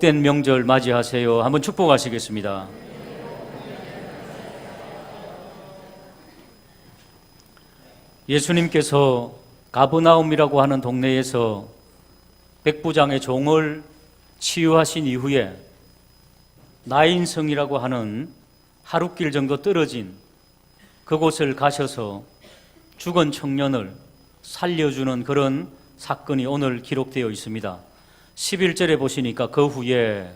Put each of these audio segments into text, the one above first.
복된 명절 맞이하세요. 한번 축복하시겠습니다. 예수님께서 가버나움이라고 하는 동네에서 백부장의 종을 치유하신 이후에 나인성이라고 하는 하룻길 정도 떨어진 그곳을 가셔서 죽은 청년을 살려주는 그런 사건이 오늘 기록되어 있습니다. 11절에 보시니까 그 후에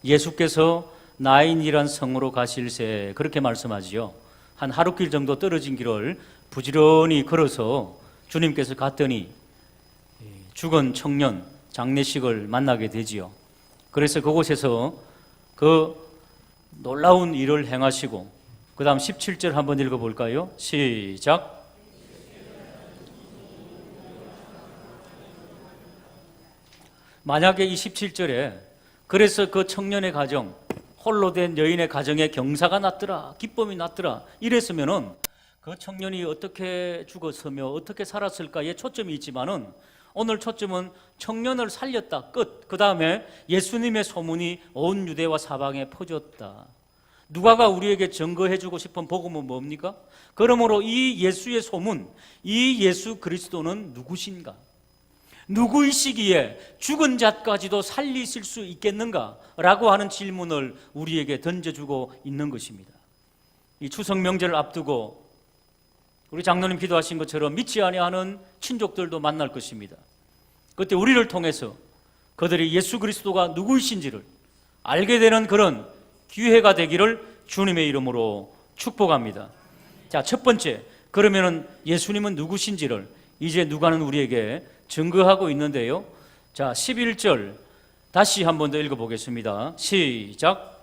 예수께서 나인이란 성으로 가실새 그렇게 말씀하지요. 한 하룻길 정도 떨어진 길을 부지런히 걸어서 주님께서 갔더니 죽은 청년 장례식을 만나게 되지요. 그래서 그곳에서 그 놀라운 일을 행하시고 그 다음 17절 한번 읽어볼까요? 시작. 만약에 이 17절에 그래서 그 청년의 가정, 홀로 된 여인의 가정에 경사가 났더라, 기쁨이 났더라 이랬으면은 그 청년이 어떻게 죽었으며 어떻게 살았을까에 초점이 있지만은 오늘 초점은 청년을 살렸다 끝. 그 다음에 예수님의 소문이 온 유대와 사방에 퍼졌다. 누가가 우리에게 증거해주고 싶은 복음은 뭡니까? 그러므로 이 예수의 소문, 이 예수 그리스도는 누구신가? 누구이시기에 죽은 자까지도 살리실 수 있겠는가? 라고 하는 질문을 우리에게 던져주고 있는 것입니다. 이 추석 명절을 앞두고 우리 장로님 기도하신 것처럼 믿지 아니하는 친족들도 만날 것입니다. 그때 우리를 통해서 그들이 예수 그리스도가 누구이신지를 알게 되는 그런 기회가 되기를 주님의 이름으로 축복합니다. 자, 첫 번째, 그러면은 예수님은 누구신지를 이제 누가는 우리에게 증거하고 있는데요. 자, 11절 다시 한 번 더 읽어보겠습니다. 시작.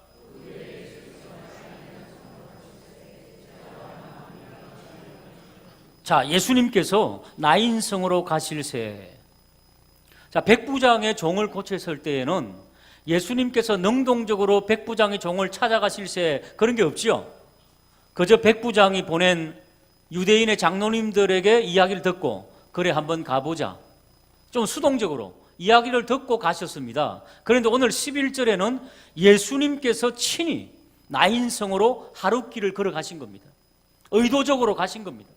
자, 예수님께서 나인성으로 가실새. 자, 백부장의 종을 고쳤을 때에는 예수님께서 능동적으로 백부장의 종을 찾아가실새 그런 게 없죠. 그저 백부장이 보낸 유대인의 장로님들에게 이야기를 듣고 그래 한번 가보자. 좀 수동적으로 이야기를 듣고 가셨습니다. 그런데 오늘 11절에는 예수님께서 친히 나인성으로 하룻길을 걸어가신 겁니다. 의도적으로 가신 겁니다.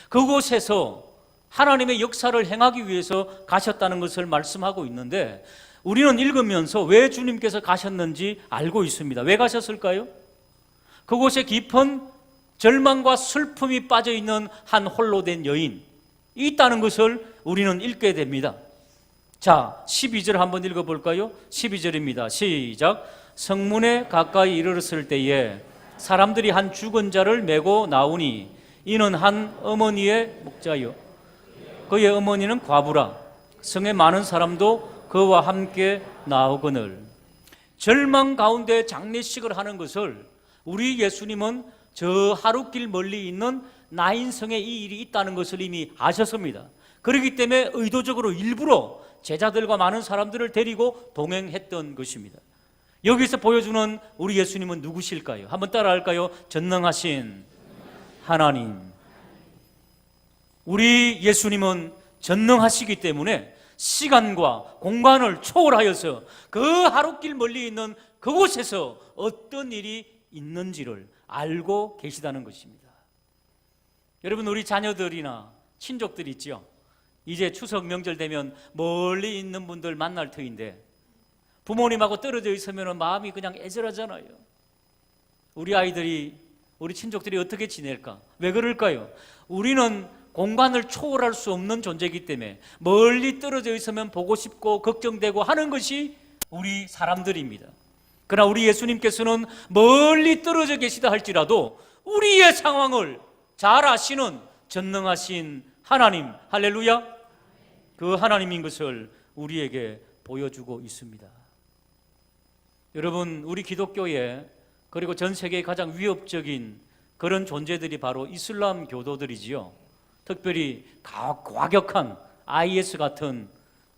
그곳에서 하나님의 역사를 행하기 위해서 가셨다는 것을 말씀하고 있는데 우리는 읽으면서 왜 주님께서 가셨는지 알고 있습니다. 왜 가셨을까요? 그곳에 깊은 절망과 슬픔이 빠져있는 한 홀로 된 여인이 있다는 것을 우리는 읽게 됩니다. 자, 12절 한번 읽어볼까요? 12절입니다. 시작. 성문에 가까이 이르렀을 때에 사람들이 한 죽은 자를 메고 나오니 이는 한 어머니의 목자요 그의 어머니는 과부라. 성에 많은 사람도 그와 함께 나오거늘. 절망 가운데 장례식을 하는 것을 우리 예수님은 저 하룻길 멀리 있는 나인성에 이 일이 있다는 것을 이미 아셨습니다. 그렇기 때문에 의도적으로 일부러 제자들과 많은 사람들을 데리고 동행했던 것입니다. 여기서 보여주는 우리 예수님은 누구실까요? 한번 따라할까요? 전능하신 하나님. 우리 예수님은 전능하시기 때문에 시간과 공간을 초월하여서 그 하룻길 멀리 있는 그곳에서 어떤 일이 있는지를 알고 계시다는 것입니다. 여러분, 우리 자녀들이나 친족들 있죠? 이제 추석 명절 되면 멀리 있는 분들 만날 터인데 부모님하고 떨어져 있으면 마음이 그냥 애절하잖아요. 우리 아이들이, 우리 친족들이 어떻게 지낼까? 왜 그럴까요? 우리는 공간을 초월할 수 없는 존재이기 때문에 멀리 떨어져 있으면 보고 싶고 걱정되고 하는 것이 우리 사람들입니다. 그러나 우리 예수님께서는 멀리 떨어져 계시다 할지라도 우리의 상황을 잘 아시는 전능하신 하나님, 할렐루야, 그 하나님인 것을 우리에게 보여주고 있습니다. 여러분, 우리 기독교에 그리고 전 세계의 가장 위협적인 그런 존재들이 바로 이슬람 교도들이지요. 특별히 과격한 IS 같은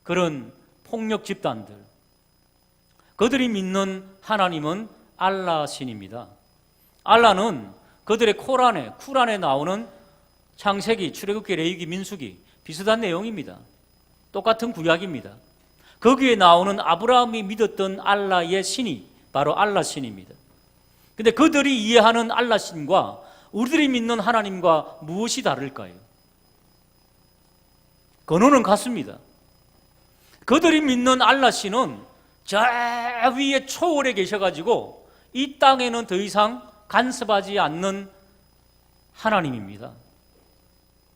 그런 폭력 집단들. 그들이 믿는 하나님은 알라 신입니다. 알라는 그들의 쿠란에 나오는 창세기, 출애굽기, 레위기, 민수기 비슷한 내용입니다. 똑같은 구약입니다. 거기에 나오는 아브라함이 믿었던 알라의 신이 바로 알라 신입니다. 근데 그들이 이해하는 알라 신과 우리들이 믿는 하나님과 무엇이 다를까요? 근원은 같습니다. 그들이 믿는 알라 신은 저 위에 초월에 계셔가지고 이 땅에는 더 이상 간섭하지 않는 하나님입니다.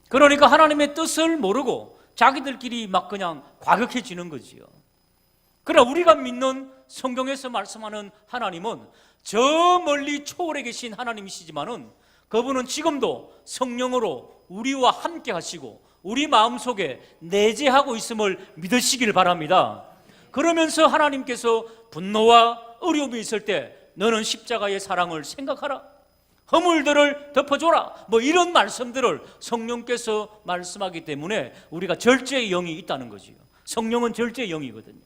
그러니까 하나님의 뜻을 모르고 자기들끼리 막 그냥 과격해지는 거지요. 그러나 우리가 믿는 성경에서 말씀하는 하나님은 저 멀리 초월에 계신 하나님이시지만은 그분은 지금도 성령으로 우리와 함께 하시고 우리 마음속에 내재하고 있음을 믿으시길 바랍니다. 그러면서 하나님께서 분노와 어려움이 있을 때 너는 십자가의 사랑을 생각하라, 허물들을 덮어줘라, 뭐 이런 말씀들을 성령께서 말씀하기 때문에 우리가 절제의 영이 있다는 거지요. 성령은 절제의 영이거든요.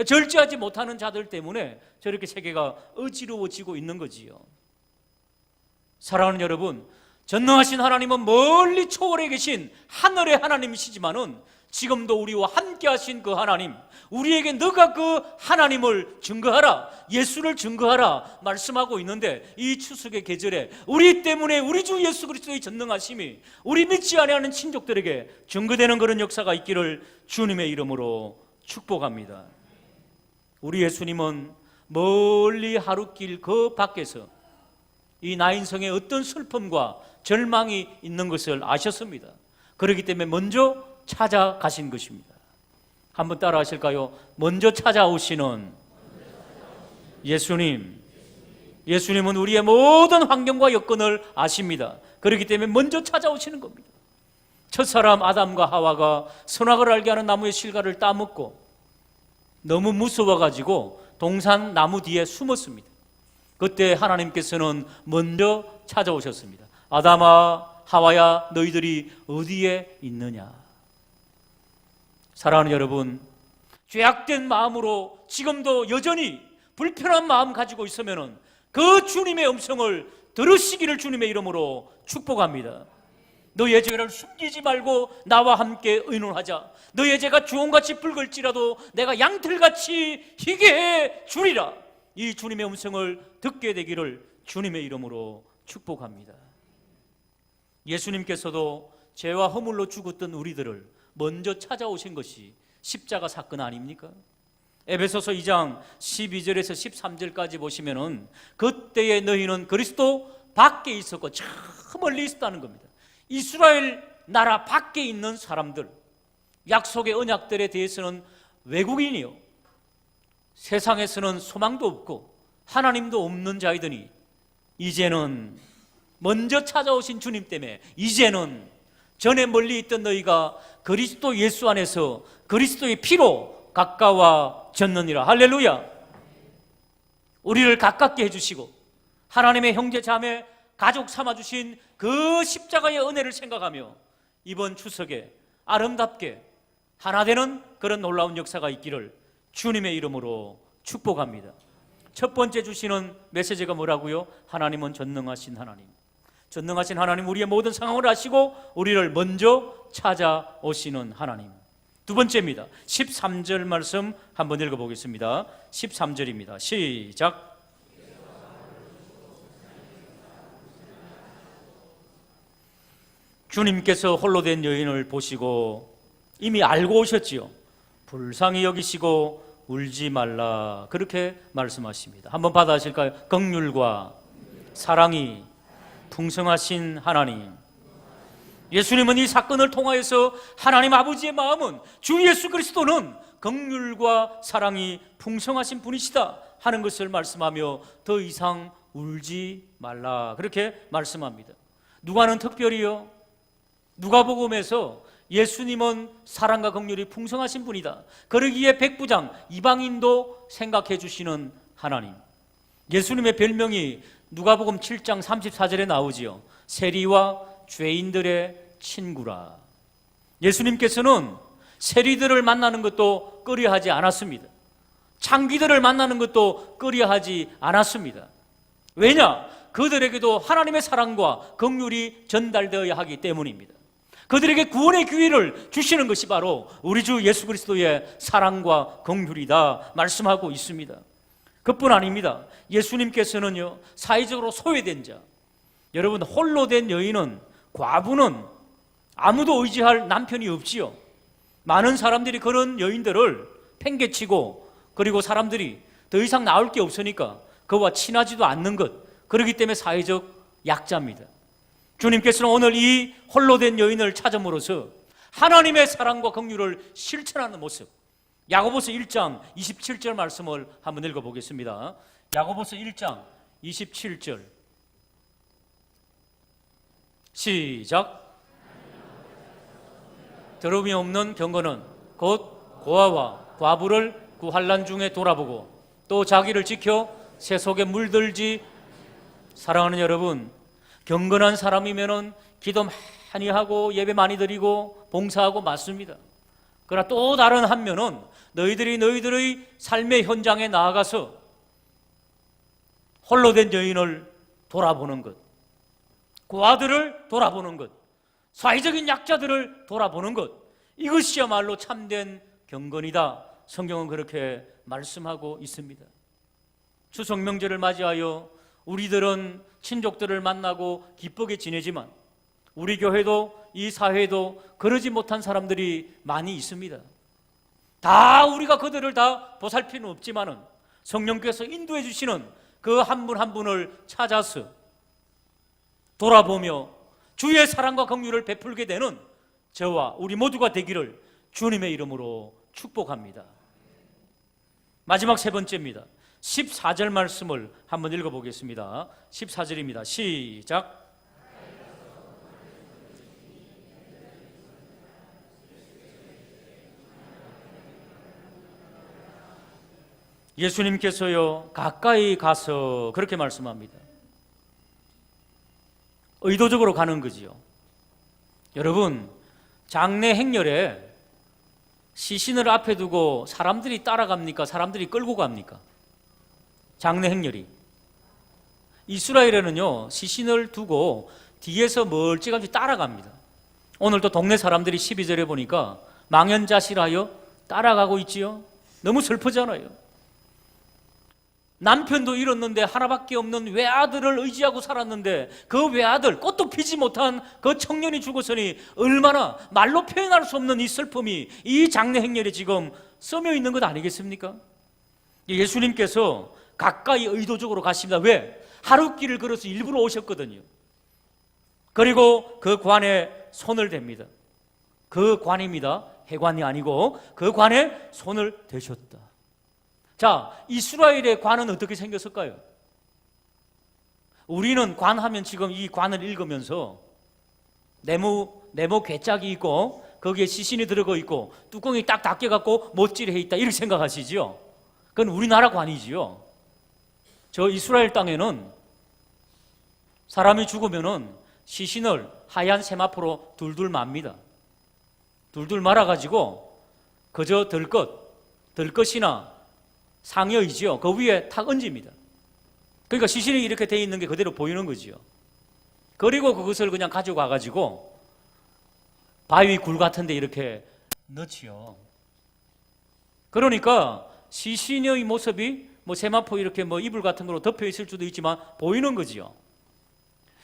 절제하지 못하는 자들 때문에 저렇게 세계가 어지러워지고 있는 거지요. 사랑하는 여러분, 전능하신 하나님은 멀리 초월해 계신 하늘의 하나님이시지만은 지금도 우리와 함께 하신 그 하나님, 우리에게 너가 그 하나님을 증거하라, 예수를 증거하라 말씀하고 있는데, 이 추석의 계절에 우리 때문에 우리 주 예수 그리스도의 전능하심이 우리 믿지 아니하는 친족들에게 증거되는 그런 역사가 있기를 주님의 이름으로 축복합니다. 우리 예수님은 멀리 하루길 그 밖에서 이 나인성에 어떤 슬픔과 절망이 있는 것을 아셨습니다. 그렇기 때문에 먼저 찾아가신 것입니다. 한번 따라 하실까요? 먼저 찾아오시는 예수님. 예수님은 우리의 모든 환경과 여건을 아십니다. 그렇기 때문에 먼저 찾아오시는 겁니다. 첫사람 아담과 하와가 선악을 알게 하는 나무의 실과를 따먹고 너무 무서워가지고 동산 나무 뒤에 숨었습니다. 그때 하나님께서는 먼저 찾아오셨습니다. 아담아, 하와야, 너희들이 어디에 있느냐? 사랑하는 여러분, 죄악된 마음으로 지금도 여전히 불편한 마음 가지고 있으면 그 주님의 음성을 들으시기를 주님의 이름으로 축복합니다. 너의 죄를 숨기지 말고 나와 함께 의논하자. 너의 죄가 주홍같이 붉을지라도 내가 양털같이 희게 해 주리라. 이 주님의 음성을 듣게 되기를 주님의 이름으로 축복합니다. 예수님께서도 죄와 허물로 죽었던 우리들을 먼저 찾아오신 것이 십자가 사건 아닙니까? 에베소서 2장 12절에서 13절까지 보시면은 그때의 너희는 그리스도 밖에 있었고 저 멀리 있었다는 겁니다. 이스라엘 나라 밖에 있는 사람들, 약속의 언약들에 대해서는 외국인이요, 세상에서는 소망도 없고 하나님도 없는 자이더니 이제는 먼저 찾아오신 주님 때문에 이제는 전에 멀리 있던 너희가 그리스도 예수 안에서 그리스도의 피로 가까워졌느니라. 할렐루야. 우리를 가깝게 해주시고 하나님의 형제 자매 가족 삼아주신 그 십자가의 은혜를 생각하며 이번 추석에 아름답게 하나 되는 그런 놀라운 역사가 있기를 주님의 이름으로 축복합니다. 첫 번째 주시는 메시지가 뭐라고요? 하나님은 전능하신 하나님. 전능하신 하나님, 우리의 모든 상황을 아시고 우리를 먼저 찾아오시는 하나님. 두 번째입니다. 13절 말씀 한번 읽어보겠습니다. 13절입니다. 시작. 주님께서 홀로 된 여인을 보시고 이미 알고 오셨지요. 불쌍히 여기시고 울지 말라, 그렇게 말씀하십니다. 한번 받아하실까요? 긍휼과 사랑이 풍성하신 하나님. 예수님은 이 사건을 통하여서 하나님 아버지의 마음은 주 예수 그리스도는 긍휼과 사랑이 풍성하신 분이시다 하는 것을 말씀하며 더 이상 울지 말라, 그렇게 말씀합니다. 누가는 특별히요, 누가복음에서 예수님은 사랑과 긍휼이 풍성하신 분이다, 그러기에 백부장 이방인도 생각해 주시는 하나님. 예수님의 별명이 누가복음 7장 34절에 나오지요. 세리와 죄인들의 친구라. 예수님께서는 세리들을 만나는 것도 꺼려하지 않았습니다. 창기들을 만나는 것도 꺼려하지 않았습니다. 왜냐? 그들에게도 하나님의 사랑과 긍휼이 전달되어야 하기 때문입니다. 그들에게 구원의 기회를 주시는 것이 바로 우리 주 예수 그리스도의 사랑과 긍휼이다 말씀하고 있습니다. 그뿐 아닙니다. 예수님께서는요, 사회적으로 소외된 자, 여러분 홀로 된 여인은, 과부는 아무도 의지할 남편이 없지요. 많은 사람들이 그런 여인들을 팽개치고, 그리고 사람들이 더 이상 나올 게 없으니까 그와 친하지도 않는 것, 그렇기 때문에 사회적 약자입니다. 주님께서는 오늘 이 홀로 된 여인을 찾음으로써 하나님의 사랑과 긍휼을 실천하는 모습, 야고보서 1장 27절 말씀을 한번 읽어보겠습니다. 야고보서 1장 27절 시작. 더러움이 없는 경건은 곧 고아와 과부를 그 환난 중에 돌아보고 또 자기를 지켜 새 속에 물들지. 사랑하는 여러분, 경건한 사람이면은 기도 많이 하고 예배 많이 드리고 봉사하고 맞습니다. 그러나 또 다른 한면은 너희들의 삶의 현장에 나아가서 홀로 된 여인을 돌아보는 것, 고아들을 돌아보는 것, 사회적인 약자들을 돌아보는 것, 이것이야말로 참된 경건이다. 성경은 그렇게 말씀하고 있습니다. 추석 명절을 맞이하여 우리들은 친족들을 만나고 기쁘게 지내지만 우리 교회도 이 사회도 그러지 못한 사람들이 많이 있습니다. 다 우리가 그들을 다 보살 필요는 없지만은 성령께서 인도해 주시는 그 한 분 한 분을 찾아서 돌아보며 주의 사랑과 긍휼을 베풀게 되는 저와 우리 모두가 되기를 주님의 이름으로 축복합니다. 마지막 세 번째입니다. 14절 말씀을 한번 읽어보겠습니다. 14절입니다. 시작. 예수님께서요, 가까이 가서 그렇게 말씀합니다. 의도적으로 가는 거지요. 여러분, 장례 행렬에 시신을 앞에 두고 사람들이 따라갑니까? 사람들이 끌고 갑니까? 장례 행렬이. 이스라엘에는요, 시신을 두고 뒤에서 멀찌감치 따라갑니다. 오늘도 동네 사람들이 12절에 보니까 망연자실하여 따라가고 있지요. 너무 슬프잖아요. 남편도 잃었는데 하나밖에 없는 외아들을 의지하고 살았는데 그 외아들, 꽃도 피지 못한 그 청년이 죽었으니 얼마나 말로 표현할 수 없는 이 슬픔이 이 장례 행렬에 지금 써져 있는 것 아니겠습니까? 예수님께서 가까이 의도적으로 가십니다. 왜? 하루길을 걸어서 일부러 오셨거든요. 그리고 그 관에 손을 댑니다. 그 관입니다. 해관이 아니고 그 관에 손을 대셨다. 자, 이스라엘의 관은 어떻게 생겼을까요? 우리는 관하면 지금 이 관을 읽으면서 네모 괴짝이 있고 거기에 시신이 들어가 있고 뚜껑이 딱 닫혀갖고 못질해 있다 이렇게 생각하시죠? 그건 우리나라 관이지요. 저 이스라엘 땅에는 사람이 죽으면은 시신을 하얀 세마포로 둘둘 맙니다. 둘둘 말아가지고 그저 들것이나 상여이지요. 그 위에 탁 얹습니다. 그러니까 시신이 이렇게 돼 있는 게 그대로 보이는 거지요. 그리고 그것을 그냥 가져가가지고 바위 굴 같은 데 이렇게 넣지요. 그러니까 시신의 모습이 세마포 이렇게 이불 같은 거로 덮여 있을 수도 있지만 보이는 거지요.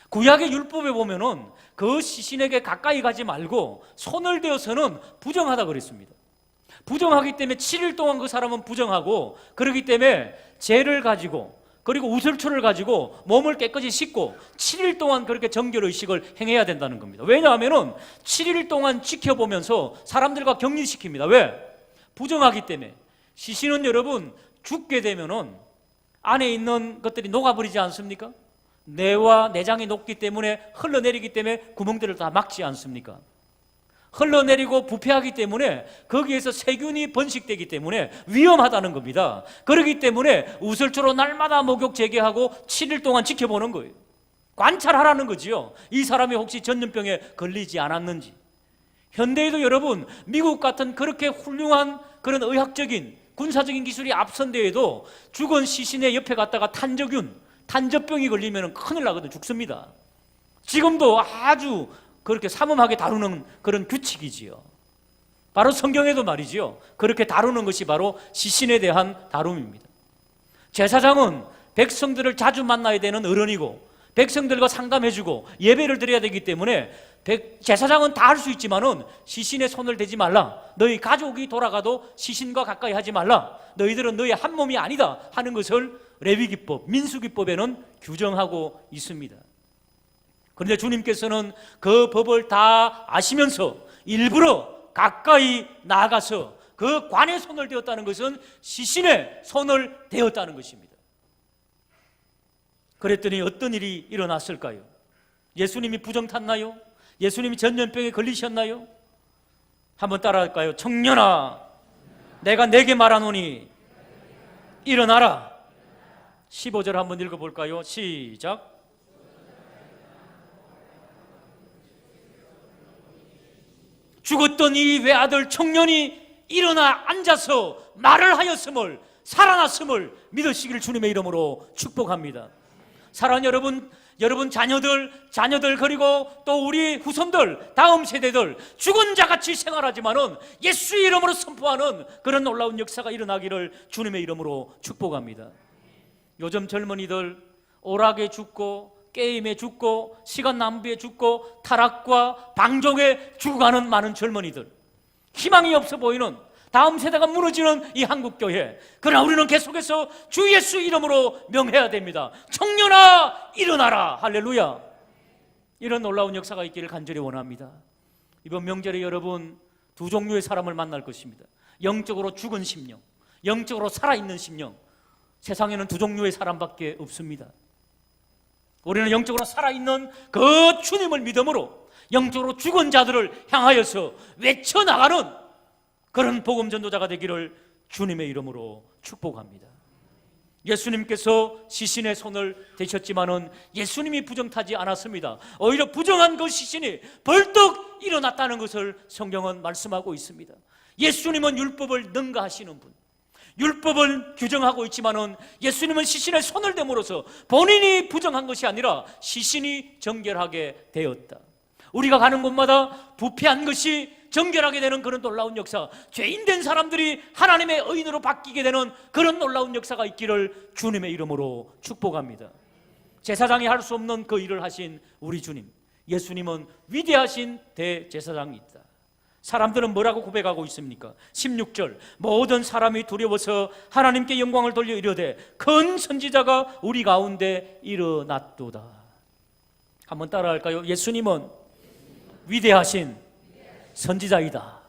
구약의 율법에 보면은 그 시신에게 가까이 가지 말고 손을 대어서는 부정하다 그랬습니다. 부정하기 때문에 7일 동안 그 사람은 부정하고, 그렇기 때문에 죄를 가지고 그리고 우슬초를 가지고 몸을 깨끗이 씻고 7일 동안 그렇게 정결의식을 행해야 된다는 겁니다. 왜냐하면 7일 동안 지켜보면서 사람들과 격리시킵니다. 왜? 부정하기 때문에. 시신은 여러분 죽게 되면은 안에 있는 것들이 녹아버리지 않습니까? 뇌와 내장이 녹기 때문에 흘러내리기 때문에 구멍들을 다 막지 않습니까? 흘러내리고 부패하기 때문에 거기에서 세균이 번식되기 때문에 위험하다는 겁니다. 그렇기 때문에 우슬초로 날마다 목욕 재개하고 7일 동안 지켜보는 거예요. 관찰하라는 거지요. 이 사람이 혹시 전염병에 걸리지 않았는지. 현대에도 여러분 미국 같은 그렇게 훌륭한 그런 의학적인 군사적인 기술이 앞선 데에도 죽은 시신의 옆에 갔다가 탄저균, 탄저병이 걸리면 큰일 나거든요. 죽습니다. 지금도 아주 그렇게 삼엄하게 다루는 그런 규칙이지요. 바로 성경에도 말이지요. 그렇게 다루는 것이 바로 시신에 대한 다룸입니다. 제사장은 백성들을 자주 만나야 되는 어른이고 백성들과 상담해주고 예배를 드려야 되기 때문에 제사장은 다 할 수 있지만은 시신에 손을 대지 말라. 너희 가족이 돌아가도 시신과 가까이 하지 말라. 너희들은 너희 한 몸이 아니다 하는 것을 레위기법, 민수기법에는 규정하고 있습니다. 그런데 주님께서는 그 법을 다 아시면서 일부러 가까이 나아가서 그 관에 손을 대었다는 것은 시신에 손을 대었다는 것입니다. 그랬더니 어떤 일이 일어났을까요? 예수님이 부정 탔나요? 예수님이 전염병에 걸리셨나요? 한번 따라할까요? 청년아, 내가 내게 말하노니 일어나라. 15절 한번 읽어볼까요? 시작. 죽었던 이 외아들 청년이 일어나 앉아서 말을 하였음을, 살아났음을 믿으시기를 주님의 이름으로 축복합니다. 사랑하는 여러분 자녀들 그리고 또 우리 후손들, 다음 세대들 죽은 자같이 생활하지만은 예수의 이름으로 선포하는 그런 놀라운 역사가 일어나기를 주님의 이름으로 축복합니다. 요즘 젊은이들 오락에 죽고 게임에 죽고 시간 낭비에 죽고 타락과 방종에 죽어가는 많은 젊은이들, 희망이 없어 보이는 다음 세대가 무너지는 이 한국교회, 그러나 우리는 계속해서 주 예수 이름으로 명해야 됩니다. 청년아 일어나라. 할렐루야. 이런 놀라운 역사가 있기를 간절히 원합니다. 이번 명절에 여러분 두 종류의 사람을 만날 것입니다. 영적으로 죽은 심령, 영적으로 살아있는 심령. 세상에는 두 종류의 사람밖에 없습니다. 우리는 영적으로 살아있는 그 주님을 믿음으로 영적으로 죽은 자들을 향하여서 외쳐나가는 그런 복음 전도자가 되기를 주님의 이름으로 축복합니다. 예수님께서 시신의 손을 대셨지만은 예수님이 부정타지 않았습니다. 오히려 부정한 그 시신이 벌떡 일어났다는 것을 성경은 말씀하고 있습니다. 예수님은 율법을 능가하시는 분, 율법을 규정하고 있지만은 예수님은 시신에 손을 대므로써 본인이 부정한 것이 아니라 시신이 정결하게 되었다. 우리가 가는 곳마다 부패한 것이 정결하게 되는 그런 놀라운 역사, 죄인된 사람들이 하나님의 의인으로 바뀌게 되는 그런 놀라운 역사가 있기를 주님의 이름으로 축복합니다. 제사장이 할 수 없는 그 일을 하신 우리 주님, 예수님은 위대하신 대제사장이 있다. 사람들은 뭐라고 고백하고 있습니까? 16절, 모든 사람이 두려워서 하나님께 영광을 돌려 이르되 큰 선지자가 우리 가운데 일어났도다. 한번 따라할까요? 예수님은 위대하신 선지자이다.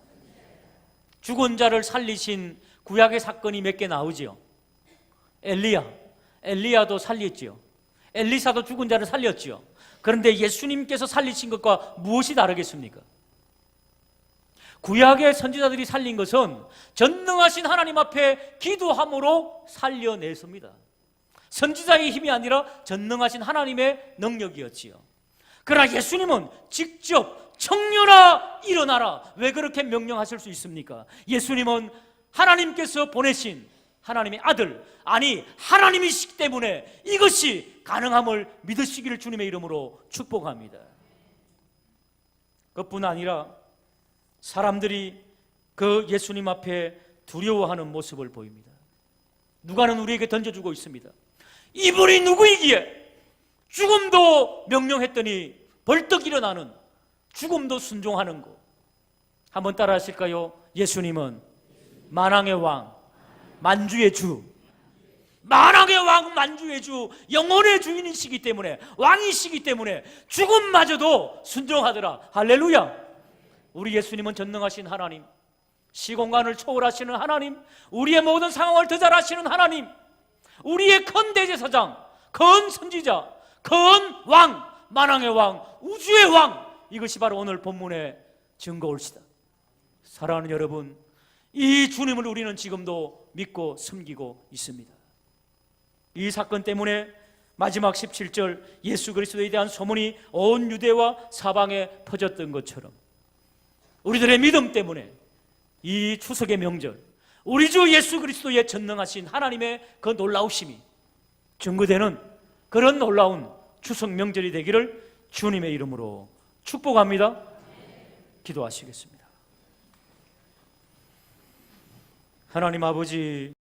죽은 자를 살리신 구약의 사건이 몇 개 나오지요. 엘리야도 살렸지요. 엘리사도 죽은 자를 살렸지요. 그런데 예수님께서 살리신 것과 무엇이 다르겠습니까? 구약의 선지자들이 살린 것은 전능하신 하나님 앞에 기도함으로 살려냈습니다. 선지자의 힘이 아니라 전능하신 하나님의 능력이었지요. 그러나 예수님은 직접 청년아 일어나라. 왜 그렇게 명령하실 수 있습니까? 예수님은 하나님께서 보내신 하나님의 아들, 아니 하나님이시기 때문에 이것이 가능함을 믿으시기를 주님의 이름으로 축복합니다. 그뿐 아니라 사람들이 그 예수님 앞에 두려워하는 모습을 보입니다. 누가는 우리에게 던져주고 있습니다. 이분이 누구이기에 죽음도 명령했더니 벌떡 일어나는, 죽음도 순종하는 것. 한번 따라 하실까요? 예수님은 만왕의 왕, 만주의 주, 만왕의 왕, 만주의 주, 영혼의 주인이시기 때문에, 왕이시기 때문에 죽음마저도 순종하더라. 할렐루야. 우리 예수님은 전능하신 하나님, 시공간을 초월하시는 하나님, 우리의 모든 상황을 더 잘 아시는 하나님, 우리의 큰 대제사장, 큰 선지자, 큰 왕, 만왕의 왕, 우주의 왕, 이것이 바로 오늘 본문의 증거올시다. 사랑하는 여러분, 이 주님을 우리는 지금도 믿고 섬기고 있습니다. 이 사건 때문에 마지막 17절 예수 그리스도에 대한 소문이 온 유대와 사방에 퍼졌던 것처럼 우리들의 믿음 때문에 이 추석의 명절, 우리 주 예수 그리스도의 전능하신 하나님의 그 놀라우심이 증거되는 그런 놀라운 추석 명절이 되기를 주님의 이름으로 축복합니다. 기도하시겠습니다. 하나님 아버지,